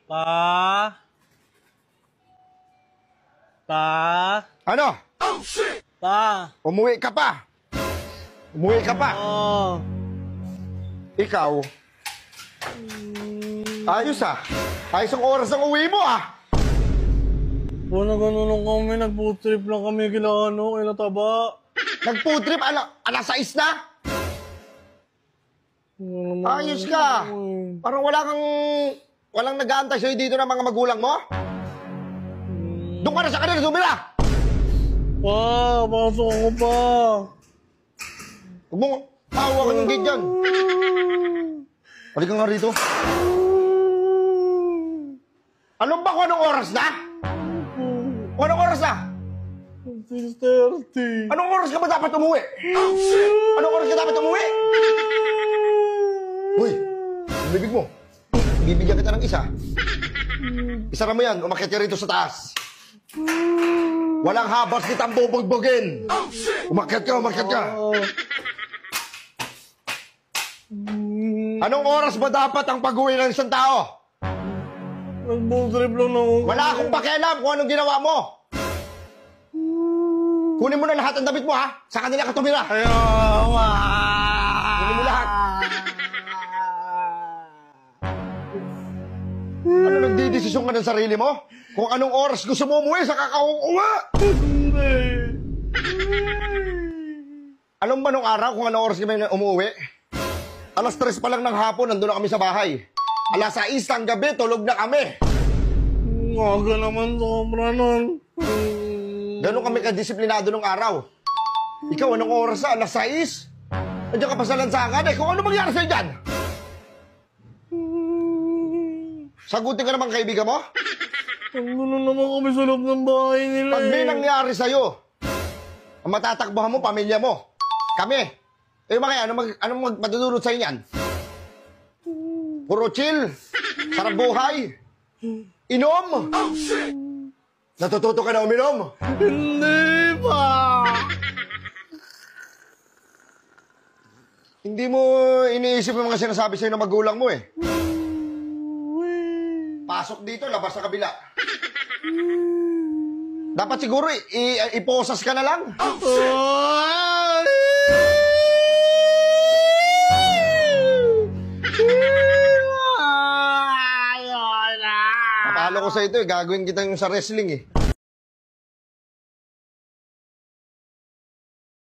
Pa? Pa? Ano? Pa? Umuwi ka pa? Umuwi ka pa? Oh. Ikaw? Ayos ah. Ayos ang oras ng uwi mo ah. Wala ganun lang kami. Nag-food trip lang kami kila Taba. Nag-food trip? Alas 6 na? Ayos ka. Parang walang nag-aantay sa'yo dito ng mga magulang mo? Doon ka na sa kanila, sumira! Pa, pasok ako pa. Huwag mo, tawa ka ng gate dyan. Halika nga rito. Alam ba kung anong oras na? Kung anong oras na? 6:30. Anong oras ka ba dapat umuwi? Anong oras ka dapat umuwi? Uy, yung bibig mo. Bibigyan kita ng isa. Isara mo yan, umakyat ka rito sa taas. Walang habas kitang bubugbugin. Umakyat ka, umakyat ka. Anong oras ba dapat ang pag-uwi ng isang tao? Nag-food trip lang ako. Wala akong pakialam kung anong ginawa mo. Kunin mo na lahat ng damit mo, ha? Sa kanila ka tumira. Ayaw, Kunin mo lahat. Ano nagdidesisyon ka ng sarili mo? Kung anong oras gusto mo umuwi, saka ka uuwi. Hindi. Alam ba nung araw kung anong oras kami umuwi? Alas 3 pa lang ng hapon, nandun na kami sa bahay. Alas 6 ng gabi, tulog na kami. Aga naman sobra nun. Ganun kami kadisiplinado nung araw. Ikaw, anong oras na? Alas 6? Nandiyan ka pa sa lansangan eh. Kung ano mangyari sa'yo dyan? Sagutin ka naman kaibigan mo? Ano naman kami sa loob ng bahay nila Pag may nangyari sa'yo, ang matatakbuhan mo, pamilya mo. Kami. Eh, mga anong magpadudulot sa'yo yan? Puro chill. Sarap buhay. Inom. Natututo ka na uminom? Hindi pa. Hindi mo iniisip yung mga sinasabi sa'yo ng magulang mo eh. Pasok dito, labas sa kabila. Dapat siguro iposas ka na lang. Papalo ko sa ito eh, gagawin kita yung sa wrestling eh.